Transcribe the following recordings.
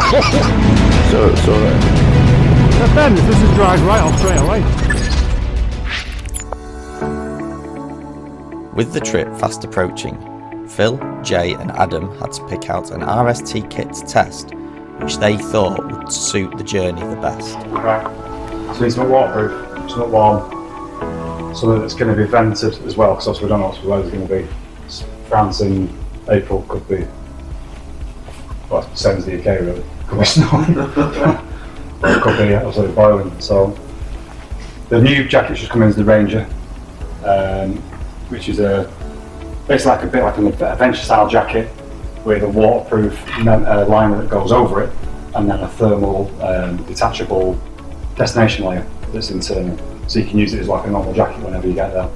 So Ben, this is drive right off straight away. With the trip fast approaching, Phil, Jay and Adam had to pick out an RST kit to test, which they thought would suit the journey the best. Right, so it's not waterproof, it's not warm, something that's going to be vented as well, because obviously we don't know what the weather's going to be. France in April could be, well, same as the UK really, could be snowing, or it could be absolutely boiling. So the new jacket just come in as the Ranger, which is basically like a bit like an adventure style jacket with a waterproof liner that goes over it, and then a thermal detachable destination layer that's internal, so you can use it as like a normal jacket whenever you get there.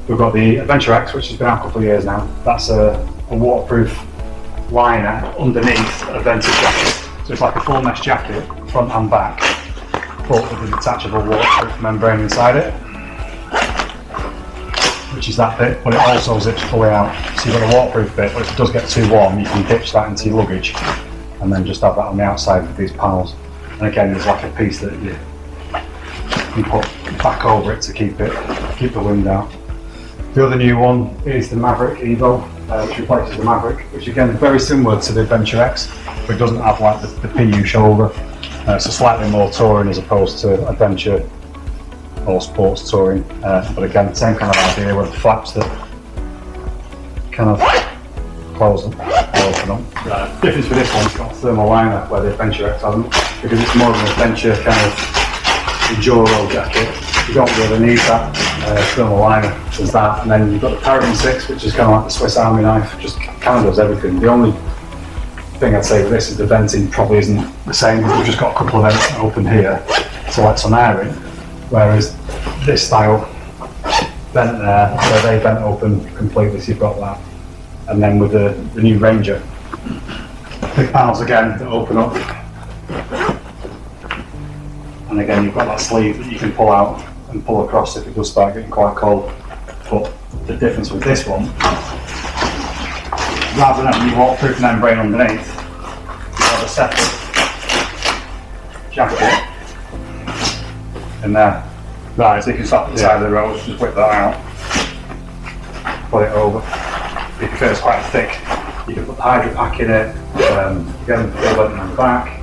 We've got the Adventure X, which has been out a couple of years now. That's a waterproof liner underneath a vented jacket, so it's like a full mesh jacket front and back, but with a detachable waterproof membrane inside it, which is that bit, but it also zips fully out. So you've got a waterproof bit, but if it does get too warm, you can ditch that into your luggage and then just have that on the outside of these panels. And again, there's like a piece that you can put back over it to keep the wind out. The other new one is the MAVERICK Evo, which replaces the Maverick, which again is very similar to the Adventure X, but it doesn't have like the PU shoulder. So slightly more touring as opposed to adventure or sports touring, but again, same kind of idea with the flaps that kind of close and open up. The difference with this one, it's got a thermal liner where the Adventure X hasn't, because it's more of an adventure kind of enduro jacket. You don't really need that thermal liner as that, and then you've got the Paragon 6, which is kind of like the Swiss Army knife, just kind of does everything. The only thing I'd say with this is the venting probably isn't the same. We've just got a couple of vents open here to let some air in. Whereas this style vent there, so they vent open completely, so you've got that. And then with the new Ranger, big panels again that open up. And again, you've got that sleeve that you can pull out and pull across if it does start getting quite cold. But the difference with this one, rather than having your waterproof membrane underneath, you have a separate jacket in there. Right, so you can stop at the side of the road, just whip that out, put it over. If you feel it's quite thick, you can put the Hydro Pack in it, again, feel it on the back.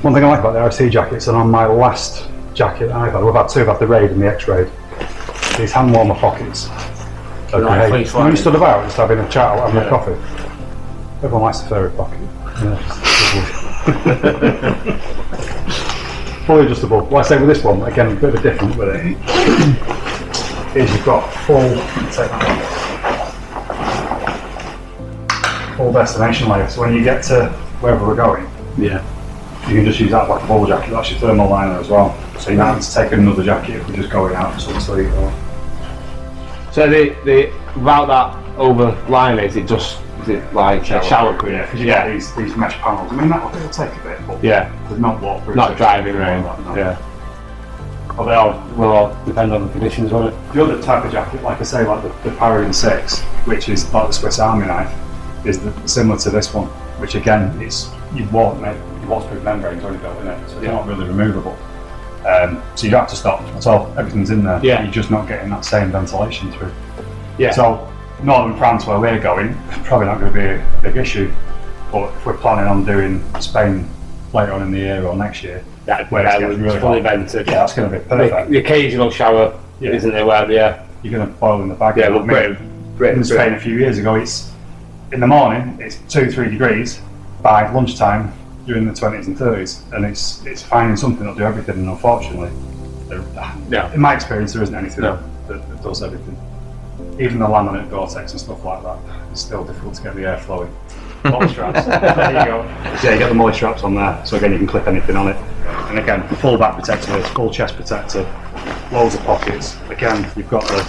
One thing I like about the RST jackets, and on my last jacket I've had, we've had two, I've had the Raid and the X-Raid, these hand warmer pockets. Okay, when you stood about just having a chat, having a coffee, everyone likes the furry pocket. Yeah. Fully adjustable. Like I say with this one, again, a bit of a different with it, is you've got full destination layer. So when you get to wherever we're going, yeah, you can just use that like a bubble jacket. That's your thermal liner as well. So you don't have to take another jacket if we're just going out to sleep. So the without that over liner, is it like shower cream? Yeah, because you get these mesh panels. I mean, it'll take a bit, but yeah, there's not waterproof. Not driving rain. No. Yeah. Well, they will all depend on the conditions, won't it? The other type of jacket, like I say, like the Paragon 6, which is like the Swiss Army knife, is similar to this one, which again, it's your waterproof membrane's already built in it, so it's not really removable. So you don't have to stop at all, everything's in there, you're just not getting that same ventilation through. Yeah. So, Northern France, where we're going, probably not going to be a big issue, but if we're planning on doing Spain later on in the year or next year, where it's really fully vented, that's going to be perfect. The occasional shower, isn't it, where you're going to boil in the bag. Yeah, well, in Spain a few years ago, it's in the morning, it's 2-3 degrees. By lunchtime, you're in the 20s and 30s, and it's finding something that'll do everything. And unfortunately, in my experience, there isn't anything that does everything. Even the laminate Gore-Tex and stuff like that, it's still difficult to get the air flowing. Moist straps, there you go. So yeah, you get the moist straps on there, so again you can clip anything on it. And again, full back protector, full chest protector, loads of pockets. Again, you've got the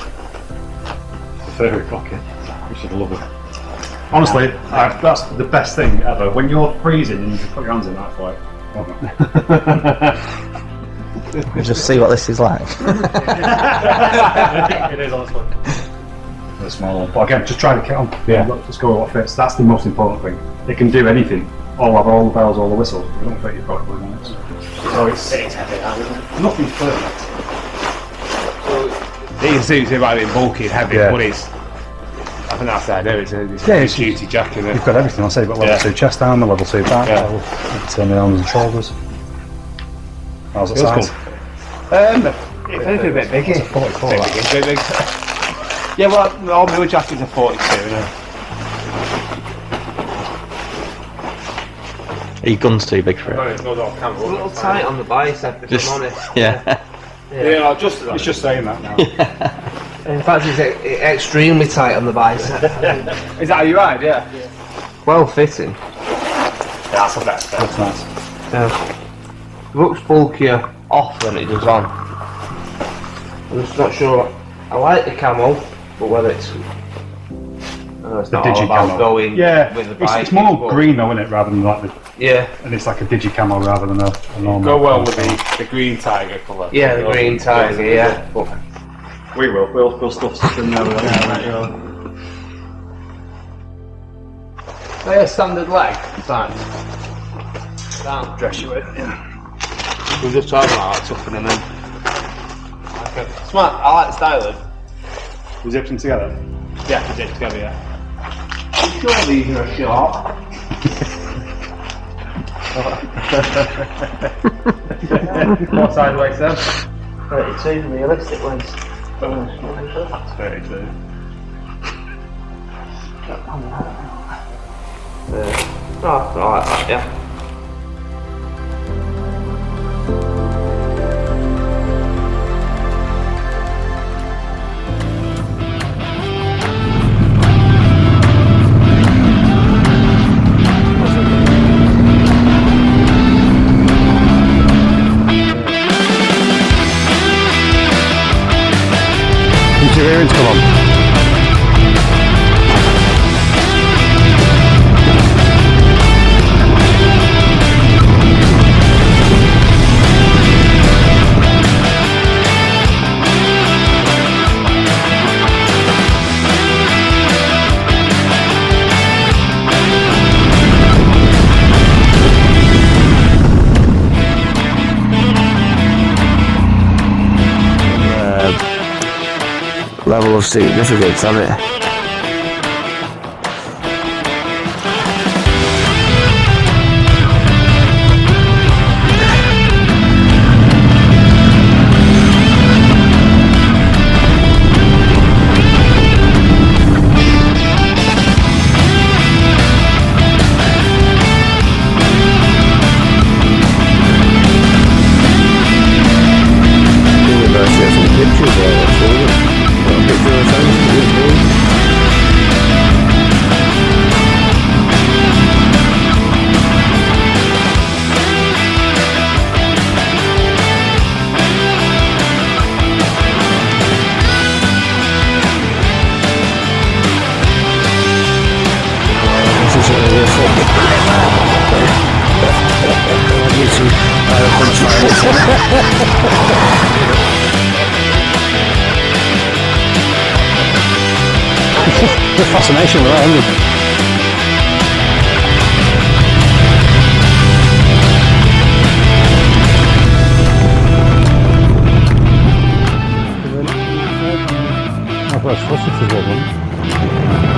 furry pocket, which is lovely. Honestly, that's the best thing ever. When you're freezing and you can put your hands in that fight. We'll just see what this is like. It is, honestly. The small one. But again, just try the kit on. Yeah. Just go with what fits. That's the most important thing. It can do anything. all have all the bells, all the whistles. We don't fit your properly on it. So it's heavy, nothing's perfect. You can see it's about being bulky and heavy, Yeah. but it's. I think that's the idea. It's a it's- duty jacket. Isn't it? You've got everything. I'll say, you've got level Yeah. 2 chest armour, level 2 back, Yeah. level 10 arms and shoulders. How's it Feels size? If anything, a bit bigger. It's a 44. Bit that. big. Yeah, well, all my jackets are 42. Yeah. Are your guns too big for it? It's a little tight on the bicep, if I'm honest. Yeah. Yeah, just It's just saying that now. In fact, it's extremely tight on the bicep. Is that how you ride? Yeah. Well fitting. That's the best. Looks nice. Yeah. It looks bulkier off than it does on. I'm just not sure. I like the camo, but whether it's... I know it's not all digi about camo. going Yeah, with the it's bike. more but- green though, isn't it, rather than like the, Yeah, and it's like a digi camo rather than a normal. Go well with the green tiger colour. yeah, the green tiger, yeah. But We will. We'll stuff stuff in there. They're standard leg size. Down. Dress you in. Yeah. We were just talking about that, tucking them in. Okay. Smart. I like the style of. We zipped them together. Yeah, we did together. Yeah. sure these are short. What size waist then? 32 realistic waist. That's 32. Oh, I like that, yeah. Keep your earrings, come on. Level of significance on it. Pictures there, actually. Got a picture of something. This is a real fucking you two the fascination with that, isn't it? Northwest Sussex is one.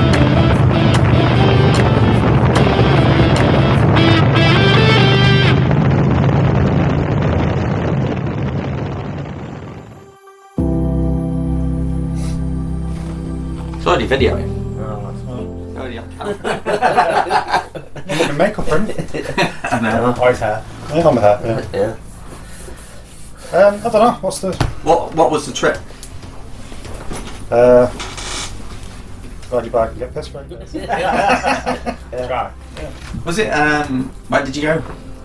It's already videoing. Fucking makeup for him. No. Oh, his hair. Yeah, on the hair. Yeah. I don't know. What's the? What was the trip? Ride your bike and get pissed, right? Right. Was it? Where did you go?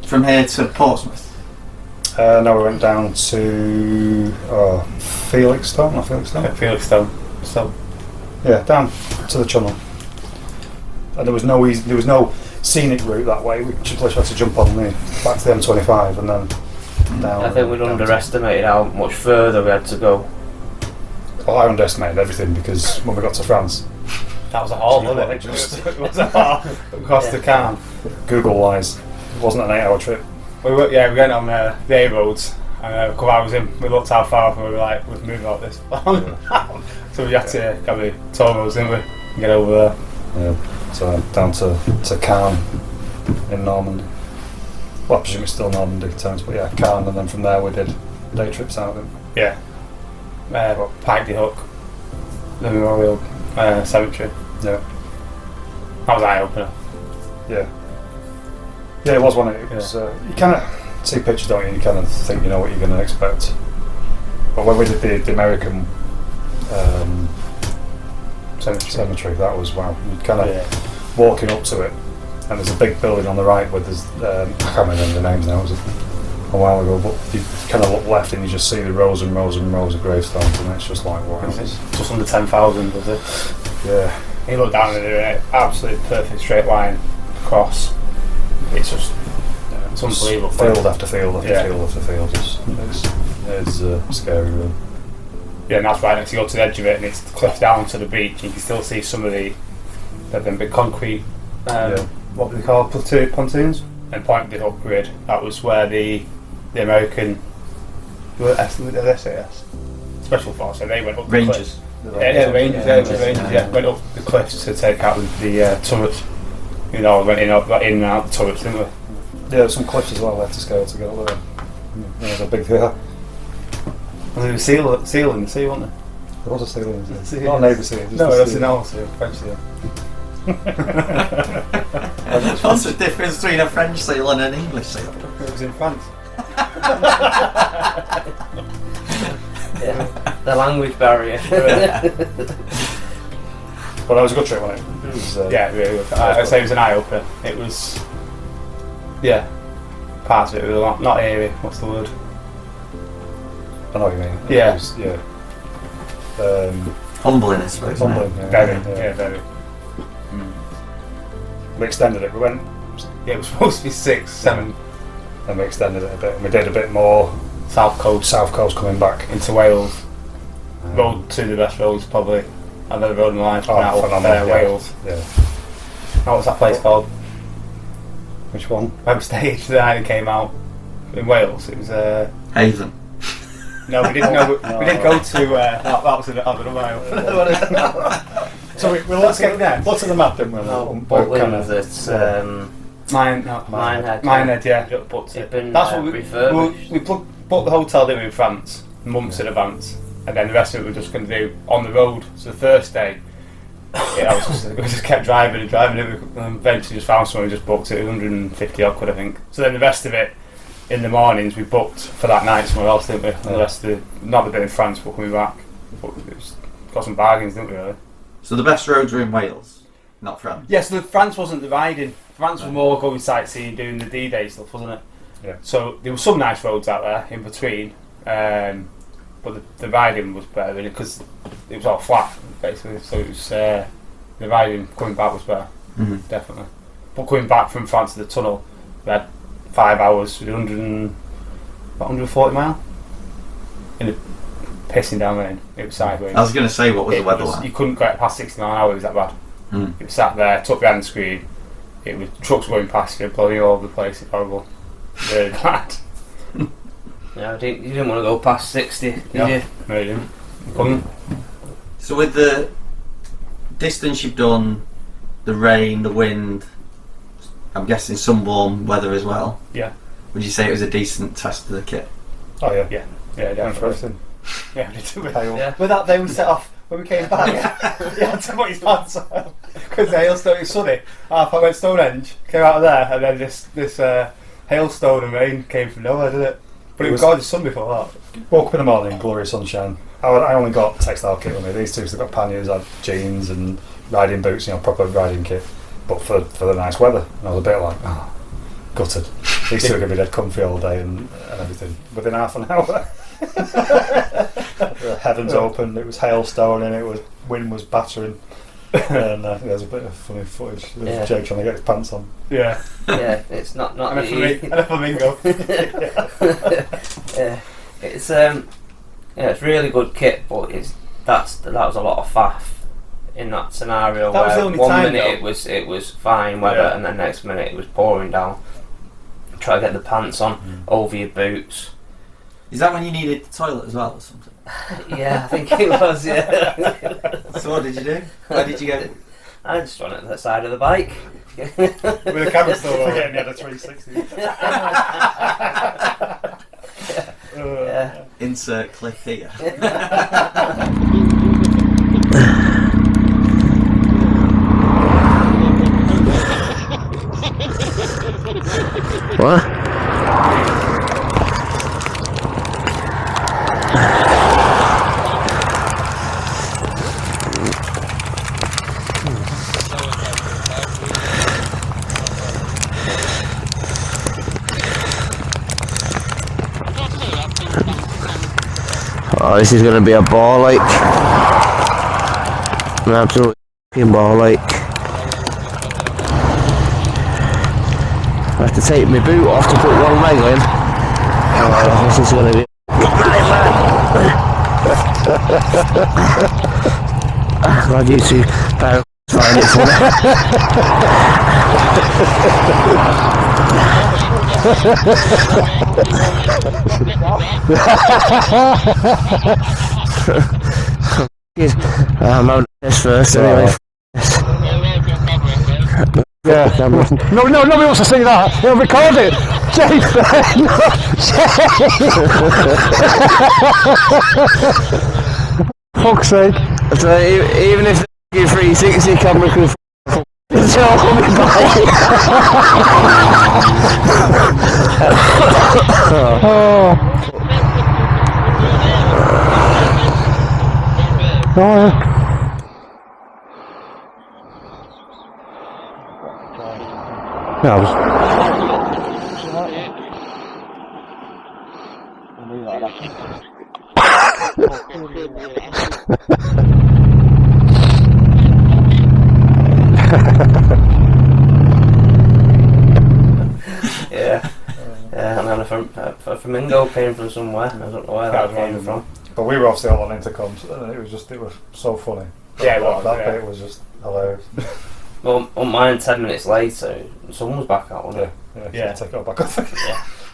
From here to Portsmouth. No, we went down to Felixstowe, not Felixstowe. Felixstowe. So. Yeah, down to the Channel. And there was no scenic route that way. We just literally had to jump on the back to the M25 and then down. I think we'd down underestimated how much further we had to go. Well, I underestimated everything because when we got to France, That was a haul, wasn't it? It was a haul across the Calm. Google wise, it wasn't an 8-hour trip. We went on the A roads, and a couple hours in, we looked how far off, and we were like, we've moved out this long. So we had to go the toll roads, didn't we? And get over there. Yeah. So down to Cairn in Normandy. Well, I presume it's still Normandy times, but yeah, Cairn, and then from there we did day trips out of it. Yeah. Pikey Hook, the Memorial Cemetery. Yeah. That was eye opener. Yeah. Yeah, it was one. It was. You kind of see pictures, don't you? And you kind of think you know what you're going to expect. But when we did the American cemetery, that was wow. You kind of walking up to it, and there's a big building on the right where there's I can't remember the names now. It was a while ago, but you kind of look left and you just see the rows and rows and rows of gravestones, and it's just like wow. It's just under 10,000, was it? Yeah. You look down and it's absolutely perfect straight line across. It's just it's unbelievable. Field after field after field after field. It's scary, really. Yeah, and that's right next. You go to the edge of it, and it's the cliff down to the beach. You can still see some of the them big concrete. What do they call pontoons? And Point the Hook Grid. That was where the American SAS Special Force. So they went up Rangers. the cliffs. The Rangers. Went up the cliffs to take out the turrets. You know, went in and out the turrets, didn't we? Yeah, there's some cliffs as well left to scale to get up there. There's a big hill. Was there a seal in the sea, wasn't there? There was a seal in the sea. Not a neighbour seal. No, that's an old seal, French seal. What's the difference between a French seal and an English seal? It was in France. The language barrier. Well, that was a good trip, wasn't it? It was, really good. I'd say it was an eye opener. It was, parts of it were not airy. What's the word? I know what you mean. Yeah. It was, Humbling, I suppose. humbling. Very. We extended it. We went. Yeah, it was supposed to be 6, 7. And we extended it a bit. And we did a bit more South coast coming back. into Wales. Road to the best roads probably I've ever rode in my life. Wales. Yeah. What was that place called? Which one? Web Stage. The night it came out in Wales. It was Haven. No, we didn't. We didn't go to. That was another mile. So let's get there. What's on the map then? Butlin was it? Minehead, yeah. But It'd been that's what refurbished. we booked the hotel, didn't we, in France, months in advance, and then the rest of it we were just going to do on the road. So the first day, we just kept driving and eventually just found somewhere we just booked it. 150 odd quid, I think. So then the rest of it, in the mornings, we booked for that night somewhere else, didn't we? And the rest of not the bit in France, but coming back, got some bargains, didn't we? Really? So the best roads were in Wales, not France. Yeah, so France wasn't the riding. France was more going sightseeing, doing the D-Day stuff, wasn't it? Yeah. So there were some nice roads out there in between, but the riding was better in it because it was all flat basically. So it was the riding coming back was better, definitely. But coming back from France to the tunnel, we had 5 hours, 140 mile in the pissing down rain. It was sideways. I was going to say, what was the weather like? You couldn't get past 60 mile an hour. It was that bad. It was sat there, took behind the screen. It was trucks going past you, blowing all over the place. It's horrible, really bad. Yeah, you didn't want to go past 60, did you? No, you didn't. You couldn't. So with the distance you've done, the rain, the wind, I'm guessing some warm weather as well. Yeah. Would you say it was a decent test of the kit? Oh yeah. Yeah, definitely. Yeah, we did. Yeah. With that day we set off when we came back. Yeah, to put his pants on because the hailstone. It was sunny. I went Stonehenge, came out of there, and then this hailstone and rain came from nowhere, did it? But it was gorgeous sun before that. Woke up in the morning, glorious sunshine. I only got textile kit with me. These two, they've got panniers, had jeans and riding boots, proper riding kit. But for the nice weather, and I was a bit like, gutted. These two are going to be dead comfy all day and everything. Within half an hour, the heavens opened. It was hailstone and wind was battering. And there's a bit of funny footage of Jake trying to get his pants on. Yeah. Yeah, it's not And a flamingo. Yeah, it's it's really good kit, but that was a lot of faff in that scenario That was the where only one time, minute though. it was fine weather Yeah. and then next minute it was pouring down. Try to get the pants on over your boots. Is that when you needed the toilet as well or something? Yeah, I think it was. Yeah. So what did you do? Where did you go? I just run at the side of the bike. With the camera still on. Forgetting you had a 360. Yeah. Insert clip here. What? Oh, this is going to be a ball like. An absolute f***ing ball like. I have to take my boot off to put one leg in. Oh, this is going to be glad you two find it funny. I'm out this first anyway. Yeah. No, nobody wants to see that. He'll record it. Jay, fuck's sake. So even if the 360 camera can it's all coming back. Oh. Oh, yeah. Yeah, I was... Yeah, and then a flamingo came from somewhere. I don't know where that came from. But we were obviously all on intercoms, and it was so funny. Yeah, it was, That yeah. bit was just hilarious. Well, on mine 10 minutes later, the sun was back out, wasn't it? Yeah. Take it all back off.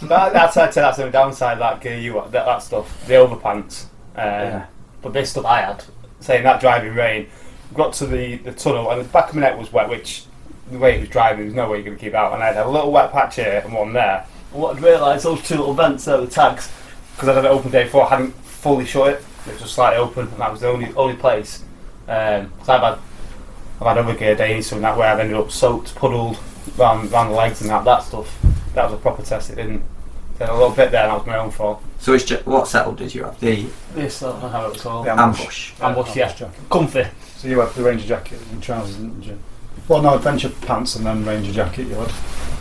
That's I'd say that's the downside of that gear you that stuff, the overpants. Yeah. But this stuff I had, saying that driving rain, got to the tunnel and the back of my neck was wet, which the way it was driving, there's no way you're going to keep out. And I had a little wet patch here and one there. And what I'd realised, those two little vents there, the tags, because I'd had it open day before, I hadn't fully shut it. It was just slightly open, and that was the only place. Because I've had other gear days, so in that way I've ended up soaked, puddled round the legs and that stuff. That was a proper test. It didn't. Then a little bit there, and that was my own fault. So it's what settle did you have? The This, I don't know how it was called. The ambush. Ambush, yeah. jacket. Comfy. So you had the Ranger jacket and trousers, didn't you? Well, no, adventure pants and then Ranger jacket you had.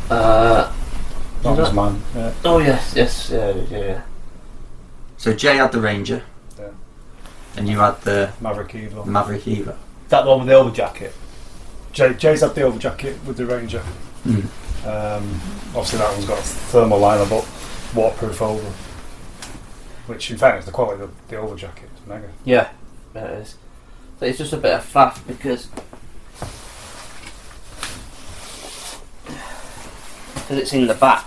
That was mine. Yeah. Oh yes, yeah. So Jay had the Ranger. Yeah. And you had the Maverick Evo. Maverick Evo. Is that the one with the over jacket? Jay's had the over jacket with the Ranger. Mm. Obviously that one's got a thermal liner but waterproof over. Which in fairness the quality of the over jacket is mega. Yeah, it is. So it's just a bit of faff because it's in the back.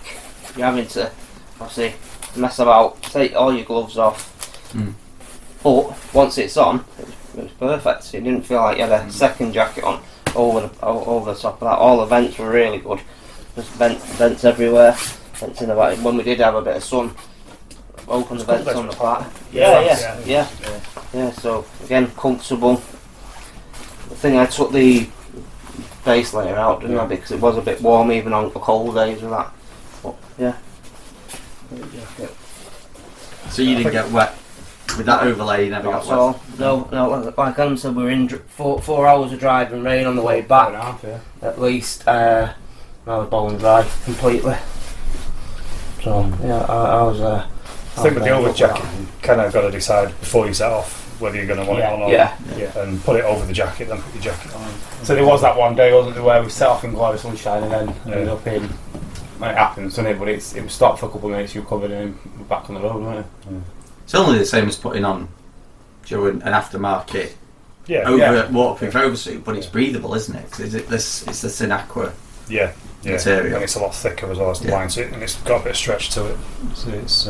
You're having to obviously mess about, take all your gloves off. Mm. But once it's on, it was perfect. You didn't feel like you had a second jacket on over the top of that. All the vents were really good. Just vents everywhere. Vents in the back. When we did have a bit of sun, open the vents on the back. Yeah. So again, comfortable. The thing I took the base layer out, didn't I? Because it was a bit warm even on the cold days with that. But yeah. So you didn't get wet with that overlay. You never got wet. So no. Like Adam said, we were in 4 hours of driving rain on the way back. At least. I was bowling dry completely. So yeah, I was. I think with the over jacket you kind of got to decide before you set off whether you're going to want it on or Yeah. and put it over the jacket, then put your jacket on. So there was that one day, wasn't there, where we set off in glorious sunshine and then ended up in. When it happens, doesn't it? But it was stopped for a couple of minutes. You were covered and we're back on the road, weren't it? It's only the same as putting on an aftermarket waterproof oversuit, but it's breathable, isn't it? 'Cause it's the Sinaqua material. And it's a lot thicker as well as the line suit, and it's got a bit of stretch to it. So it's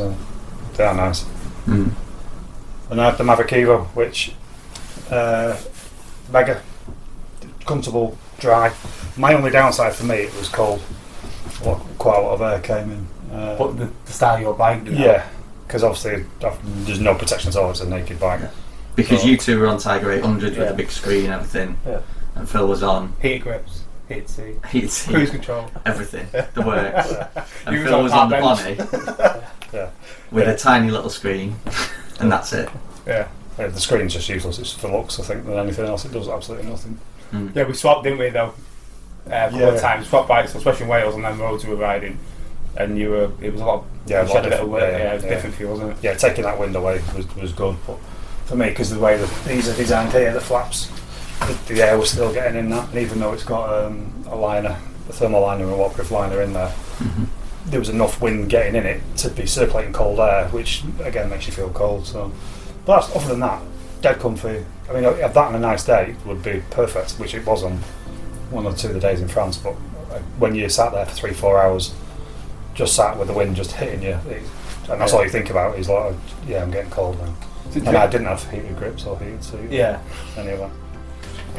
they are nice. Mm. And I have the Maverick Evo, which mega comfortable, dry. My only downside for me, it was cold. Quite a lot of air came in. But the style you're bike, yeah, because obviously there's no protection at all. It's a naked bike. Yeah. Because you two were on Tiger 800 with the big screen and everything, and Phil was on heated grips, heated seat, cruise control, everything, the works. And You Phil was on the Bonnie Yeah. with a tiny little screen, and that's it. Yeah, the screen's just useless. It's for looks, I think, than anything else. It does absolutely nothing. Mm. Yeah, we swapped, didn't we, though? A couple of times, swapped bikes, especially in Wales, on them roads we were riding. And it was a lot of, it was different for you, wasn't it? Yeah, taking that wind away was good, but for me, because the way these are designed here, the flaps, the air was still getting in that, and even though it's got a liner, a thermal liner and a waterproof liner in there, there was enough wind getting in it to be circulating cold air, which again makes you feel cold. So, but other than that, dead comfy. I mean, that on a nice day would be perfect, which it was on one or two of the days in France. But when you sat there for 3-4 hours, just sat with the wind just hitting you, and that's all you think about is like, I'm getting cold now. And I didn't have heated grips or heated seat. Yeah. Any of that.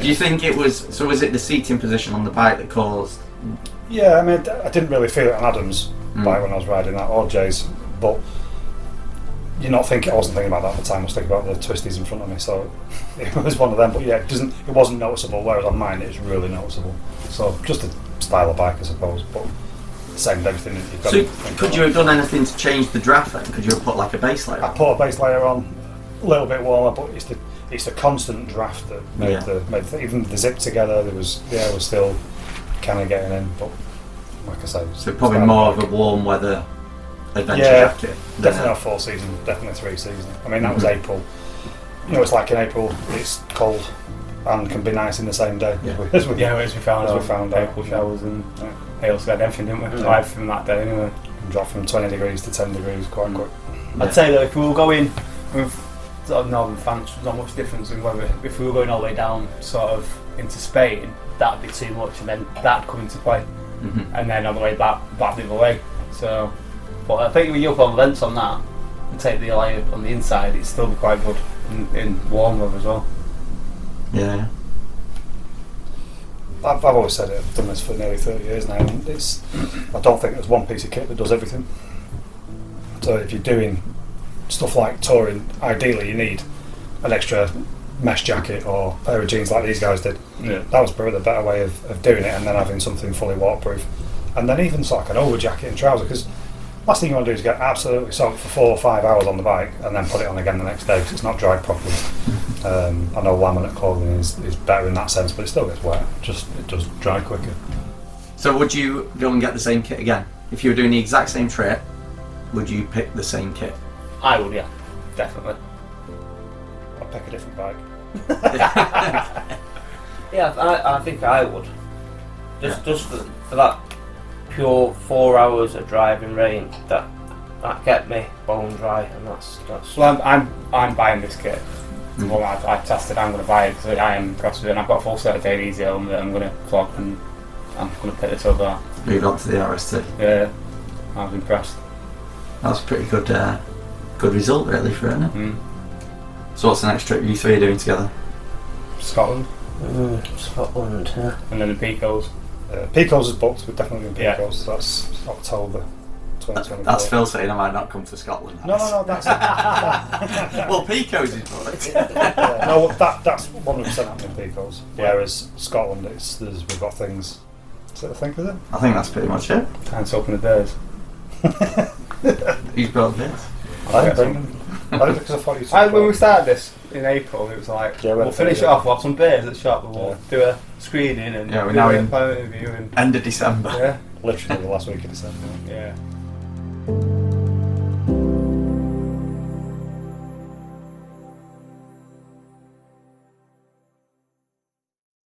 Do you think it was? So was it the seating position on the bike that caused? Yeah, I mean, I didn't really feel it on Adam's bike when I was riding that, or Jay's, but I wasn't thinking about that at the time. I was thinking about the twisties in front of me, so it was one of them. But yeah, it wasn't noticeable. Whereas on mine, it's really noticeable. So just a style of bike, I suppose. But same with everything that you've got. So could you have done anything to change the draft then? Could you have put like a base layer? I put a base layer on, a little bit warmer, but it's the constant draft that made even the zip together. The air was still kind of getting in, but like I say, so probably more of a warm weather adventure jacket. Definitely not 4 season, definitely 3 season. I mean, that was April. It's like in April, it's cold and can be nice in the same day. As we found out. April showers and hailstorm, everything, didn't we? Live from that day anyway. Dropped from 20 degrees to 10 degrees quite quick. I'd say that if we were going with sort of northern France, there's not much difference in whether if we were going all the way down sort of into Spain, that'd be too much, and then that'd come into play, and then on the way back the other way. So, but I think when you up on vents on that and take the layer on the inside, it'd still be quite good in warm weather as well. Yeah. I've always said it. I've done this for nearly 30 years now. And I don't think there's one piece of kit that does everything. So if you're doing stuff like touring, ideally you need an extra mesh jacket or a pair of jeans like these guys did. Yeah. That was probably the better way of doing it, and then having something fully waterproof. And then even sort of like an over jacket and trousers, because last thing you want to do is get absolutely soaked for 4 or 5 hours on the bike and then put it on again the next day because it's not dried properly. I know laminate clothing is better in that sense, but it still gets wet. It does dry quicker. So would you go and get the same kit again? If you were doing the exact same trip, would you pick the same kit? I would, yeah, definitely. I'd pick a different bike. Yeah, I think I would. Just for that pure 4 hours of driving rain, that kept me bone dry, and that's. Well, I'm buying this kit. Well, I tested. I'm going to buy it because I am impressed with it. And I've got a full set of daily easy helm that I'm going to flog, and I'm going to pick this over. Move on to the RST. Yeah, I was impressed. That's a pretty good result, really, for it, isn't it? So what's the next trip you three are doing together? Scotland. Scotland, yeah. And then the Picos. Picos is booked. We're definitely doing Picos. Yeah. So that's October 2024. That's Phil saying I might not come to Scotland. No, that's Well, Picos is booked. no, that's 100% happening in Picos. Whereas Scotland, we've got things. I think, is it? I think that's pretty much it. Time to open the doors. Who's brought this? I didn't bring them. Because I thought you When we started this in April, it was like, Yeah, we'll finish it off, we'll have some beers at the shop, and we'll do a screening and Yeah, we're do now a in- pilot interview. And, End of December. yeah. literally the last week of December. Yeah.